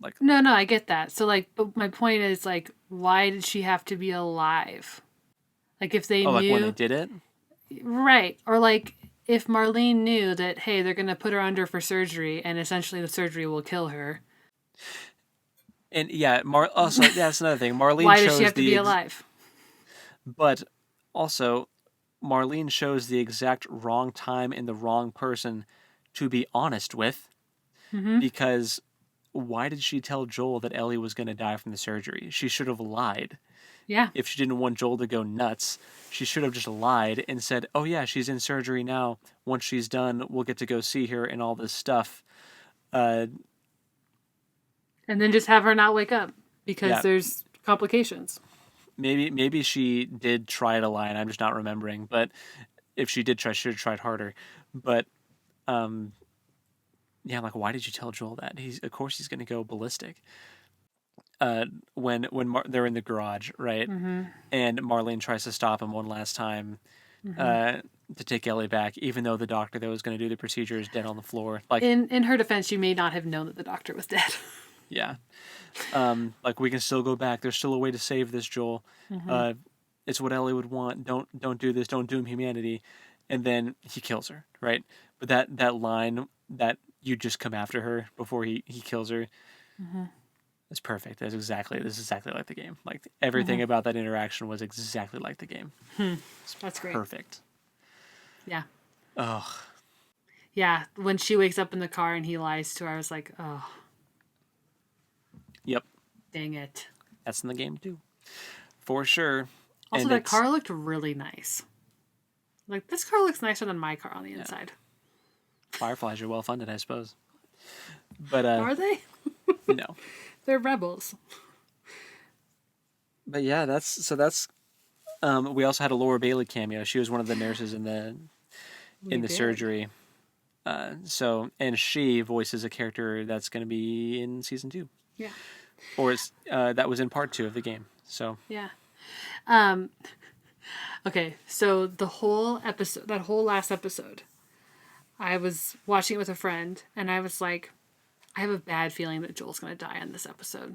like No, no, I get that. So, like, but my point is, like, why did she have to be alive? Like, if they oh, like when they knew, did it. right? Or like, if Marlene knew that, hey, they're gonna put her under for surgery, and essentially the surgery will kill her. And yeah, also yeah, that's another thing. Marlene Why does she chose have to be alive? but also Marlene chose the exact wrong time and the wrong person to be honest with, Mm-hmm. because why did she tell Joel that Ellie was going to die from the surgery? She should have lied. Yeah. If she didn't want Joel to go nuts, she should have just lied and said, "Oh yeah, she's in surgery now. Once she's done, we'll get to go see her and all this stuff." Uh, And then just have her not wake up because yeah, there's complications. maybe she did try to lie, and I'm just not remembering. But if she did try, she should have tried harder. But yeah, I'm like, why did you tell Joel that? Of course he's going to go ballistic. When they're in the garage, right, Mm-hmm. and Marlene tries to stop him one last time, uh, to take Ellie back, even though the doctor that was going to do the procedure is dead on the floor. Like, In her defense, she may not have known that the doctor was dead. yeah, like we can still go back. There's still a way to save this, Joel. Mm-hmm. It's what Ellie would want. Don't do this. Don't doom humanity. And then he kills her, right? But that line that you just come after her before he kills her. Mm-hmm. It's perfect. This is exactly like the game. Like everything Mm-hmm. about that interaction was exactly like the game. That's great. Perfect. Yeah. Oh, Yeah. When she wakes up in the car and he lies to her, I was like, oh, yep. dang it. That's in the game too, for sure. Also, And that it's car looked really nice. Like, this car looks nicer than my car on the inside. Fireflies are well funded, I suppose. But Are they? no. They're rebels. But yeah, that's. We also had a Laura Bailey cameo. She was one of the nurses in We did. surgery. And she voices a character that's going to be in season 2, Yeah. or it's that was in part 2 of the game. So Yeah. Okay, so the whole episode, that whole last episode, I was watching it with a friend, and I was like, I have a bad feeling that Joel's going to die in this episode.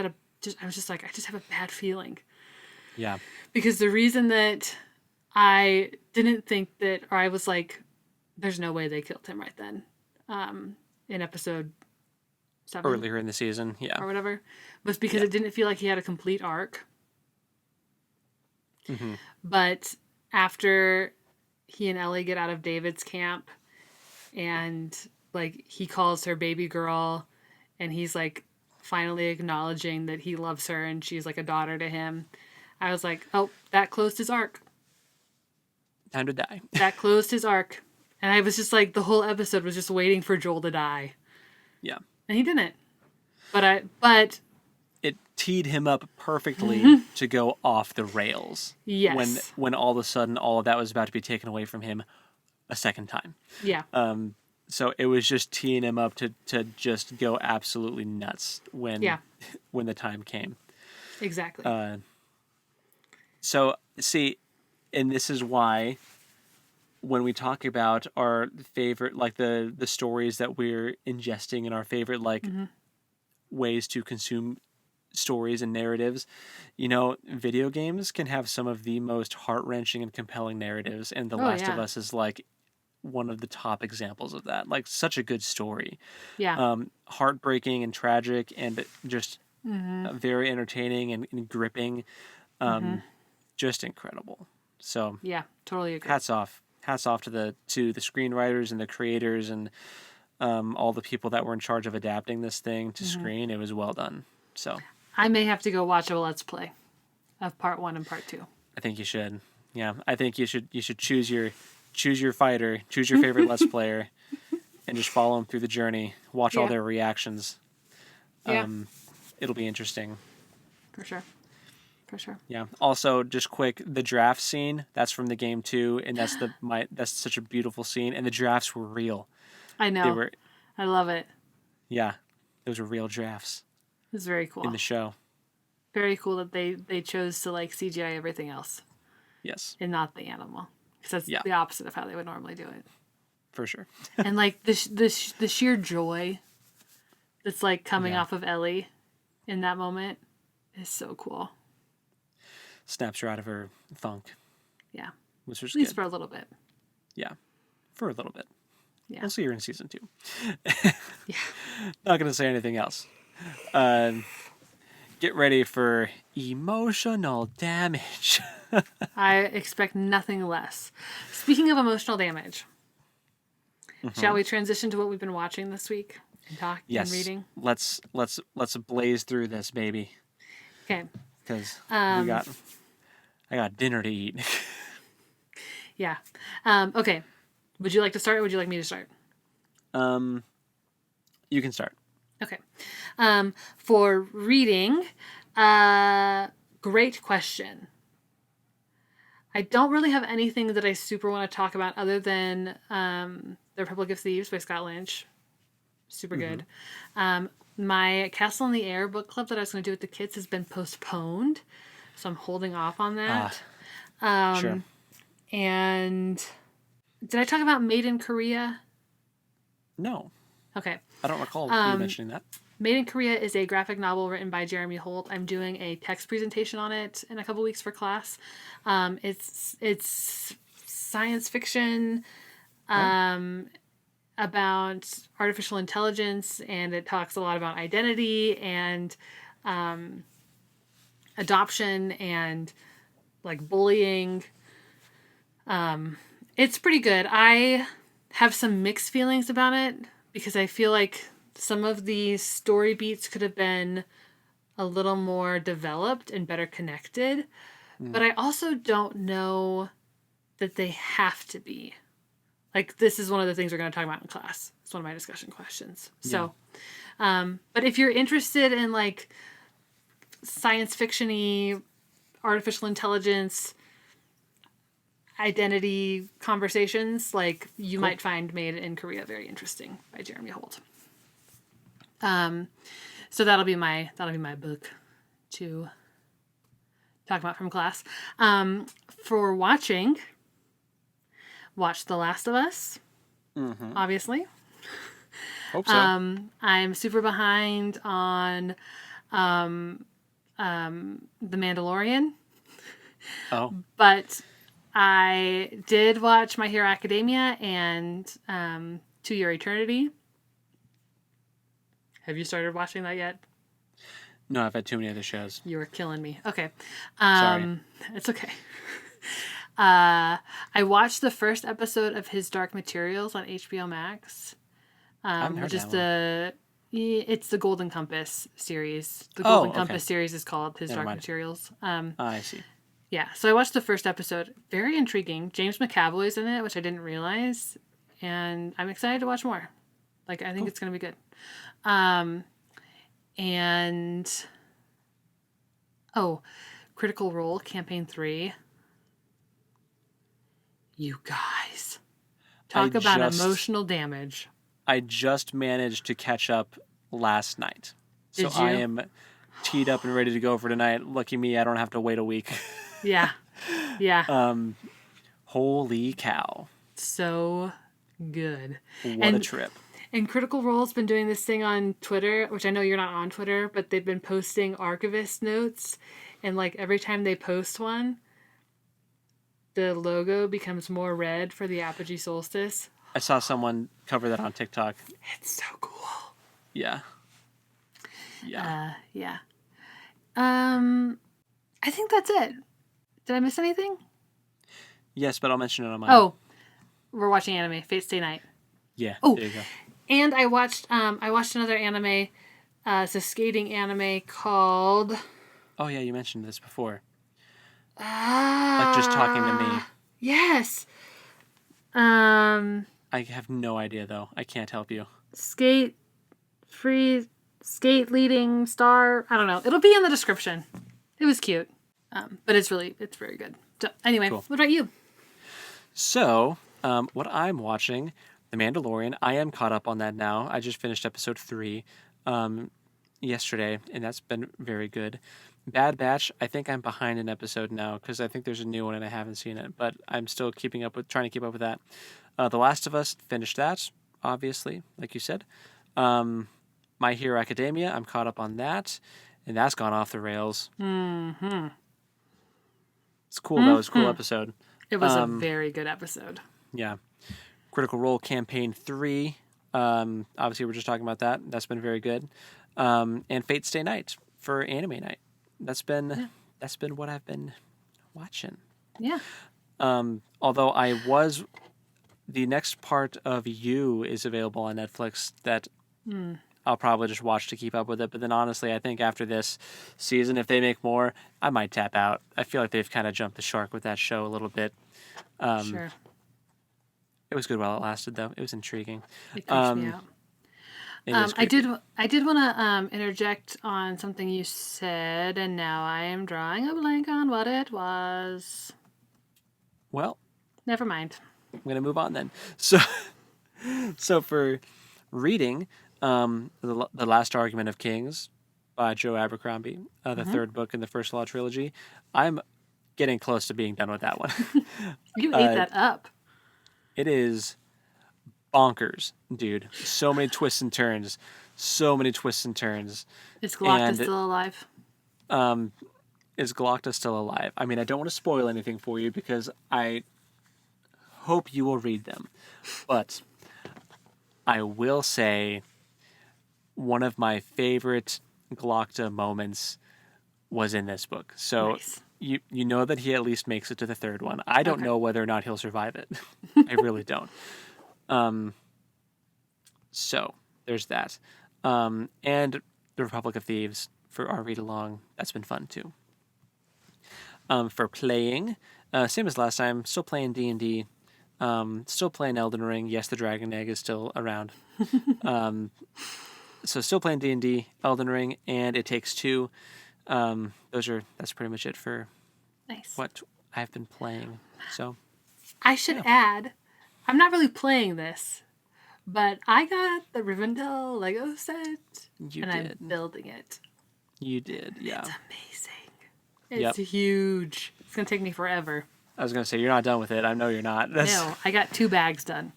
I was just like, I just have a bad feeling. yeah, Because the reason that I didn't think that, or I was like, there's no way they killed him right then, in episode 7 earlier in the season, yeah, or whatever, was because it didn't feel like he had a complete arc. mm-hmm. But after he and Ellie get out of David's camp, and like he calls her baby girl, and he's like finally acknowledging that he loves her and she's like a daughter to him, I was like, oh, that closed his arc. Time to die. That closed his arc. And I was just like, the whole episode was just waiting for Joel to die. Yeah. And he didn't. But it teed him up perfectly to go off the rails. Yes. When all of a sudden all of that was about to be taken away from him a second time. Yeah. So it was just teeing him up to just go absolutely nuts when the time came. Exactly. So see, and this is why when we talk about our favorite, like the stories that we're ingesting and our favorite like ways to consume stories and narratives, you know, video games can have some of the most heart-wrenching and compelling narratives, and The Last of Us is like one of the top examples of that. Like, such a good story. Yeah. Heartbreaking and tragic and just very entertaining and gripping. Just incredible. So yeah, totally agree. hats off to the screenwriters and the creators and all the people that were in charge of adapting this thing to screen. It was well done. So I may have to go watch a Let's Play of part 1 and part 2. I think you should. Yeah, I think you should choose your fighter, choose your favorite Let's Player, and just follow them through the journey. Watch all their reactions. Yeah. It'll be interesting. For sure. Yeah. Also, just quick, the draft scene, that's from the game too, and that's such a beautiful scene, and the drafts were real. I know. I love it. Yeah. Those were real drafts. It's very cool. In the show. Very cool that they chose to like CGI everything else. Yes. And not the animal. Because that's the opposite of how they would normally do it. For sure. And like the sheer joy that's like coming off of Ellie in that moment is so cool. Snaps her out of her funk. Yeah. Which was at least good. for a little bit. Yeah. For a little bit. Yeah. We'll see her in season 2. Yeah. Not going to say anything else. Get ready for emotional damage. I expect nothing less. Speaking of emotional damage, shall we transition to what we've been watching this week and talking and reading? Let's blaze through this, baby. Okay. Because I got dinner to eat. Yeah. Okay. Would you like to start or would you like me to start? You can start. Okay. For reading, great question. I don't really have anything that I super want to talk about other than The Republic of Thieves by Scott Lynch. Super good. My Castle in the Air book club that I was going to do with the kids has been postponed, so I'm holding off on that. Sure. And did I talk about Made in Korea? No. Okay. I don't recall you mentioning that. Made in Korea is a graphic novel written by Jeremy Holt. I'm doing a text presentation on it in a couple weeks for class. It's science fiction about artificial intelligence, and it talks a lot about identity and adoption and like bullying. It's pretty good. I have some mixed feelings about it because I feel like some of the story beats could have been a little more developed and better connected. But I also don't know that they have to be. Like, this is one of the things we're going to talk about in class. It's one of my discussion questions. So, but if you're interested in like science fiction-y, artificial intelligence, identity conversations, like you might find Made in Korea very interesting by Jeremy Holt. So that'll be my book to talk about from class. For watching, watch The Last of Us. Obviously. Hope so. I'm super behind on The Mandalorian. Oh. But I did watch My Hero Academia and To Your Eternity. Have you started watching that yet? No, I've had too many other shows. You were killing me. Okay. Sorry. It's okay. I watched the first episode of His Dark Materials on HBO Max. Which is it's the Golden Compass series. The Golden Compass series is called His Dark Materials. I see. Yeah, so I watched the first episode. Very intriguing. James McAvoy's in it, which I didn't realize, and I'm excited to watch more. Like, I think it's going to be good. And Critical Role Campaign 3. You guys, talk about emotional damage. I just managed to catch up last night. So Did you? I am teed up and ready to go for tonight. Lucky me, I don't have to wait a week. Yeah. Yeah. Holy cow. So good. What a trip. And Critical Role's been doing this thing on Twitter, which I know you're not on Twitter, but they've been posting archivist notes. And like every time they post one, the logo becomes more red for the Apogee Solstice. I saw someone cover that on TikTok. It's so cool. Yeah. Yeah. Yeah. I think that's it. Did I miss anything? Yes, but I'll mention it on mine. Oh, we're watching anime, Fate Stay Night. Yeah. Oh, there you go. And I watched another anime. It's a skating anime called. Oh yeah, you mentioned this before. Like just talking to me. Yes. I have no idea though. I can't help you. Skate leading star. I don't know. It'll be in the description. It was cute. But it's very good. So anyway, Cool. What about you? So, what I'm watching, The Mandalorian, I am caught up on that now. I just finished episode 3 yesterday, and that's been very good. Bad Batch, I think I'm behind an episode now because I think there's a new one and I haven't seen it, but I'm still trying to keep up with that. The Last of Us, finished that, obviously, like you said. My Hero Academia, I'm caught up on that, and that's gone off the rails. Mm-hmm. It's cool, though. It was a cool episode. It was a very good episode. Yeah. Critical Role Campaign 3. Obviously, we're just talking about that. That's been very good. And Fate Stay Night for Anime Night. That's been what I've been watching. Yeah. Although the next part of You is available on Netflix that I'll probably just watch to keep up with it. But then honestly, I think after this season, if they make more, I might tap out. I feel like they've kind of jumped the shark with that show a little bit. Sure. It was good while it lasted, though. It was intriguing. It creeps me out. I did want to interject on something you said, and now I am drawing a blank on what it was. Well, never mind. I'm going to move on then. So for reading, the Last Argument of Kings by Joe Abercrombie, the third book in the First Law trilogy, I'm getting close to being done with that one. You ate that up. It is bonkers, dude. So many twists and turns. Is Galactus still alive? Is Galactus still alive? I mean, I don't want to spoil anything for you because I hope you will read them. But I will say one of my favorite Galacta moments was in this book. So nice. You know that he at least makes it to the third one. I don't know whether or not he'll survive it. I really don't. So there's that. And the Republic of Thieves for our read along. That's been fun too. For playing, same as last time, still playing D&D. Still playing Elden Ring. Yes, the Dragon Egg is still around. So still playing D&D, Elden Ring, and It Takes Two. That's pretty much it for what I've been playing. So I should add, I'm not really playing this, but I got the Rivendell Lego set, I'm building it. You did, yeah. It's amazing. It's huge. It's gonna take me forever. I was gonna say you're not done with it. I know you're not. No, I got 2 bags done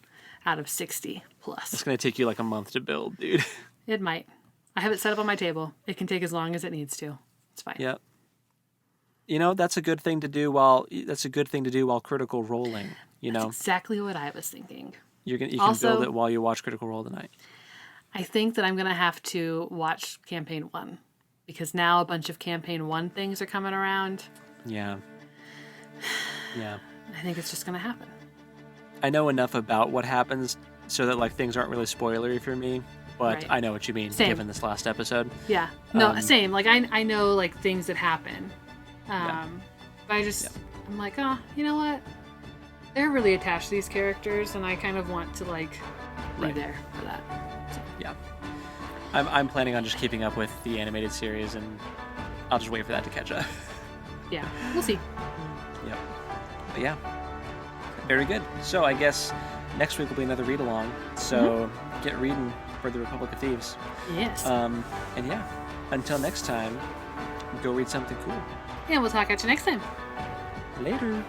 out of 60 plus. It's gonna take you like a month to build, dude. It might. I have it set up on my table. It can take as long as it needs to. It's fine. Yep. You know, that's a good thing to do while critical rolling. You know, that's exactly what I was thinking. You can build it while you watch Critical Role tonight. I think that I'm gonna have to watch Campaign 1 because now a bunch of Campaign 1 things are coming around. Yeah. Yeah. I think it's just gonna happen. I know enough about what happens so that like things aren't really spoilery for me. But right. I know what you mean, given this last episode. Yeah. No, same. Like, I know, like, things that happen. But I'm like, oh, you know what? They're really attached to these characters, and I kind of want to like be there for that. So. Yeah. I'm planning on just keeping up with the animated series, and I'll just wait for that to catch up. Yeah, we'll see. Yep. But yeah, very good. So I guess next week will be another read along. So get reading for the Republic of Thieves. Yes. And yeah, until next time, go read something cool. And we'll talk at you next time. Later.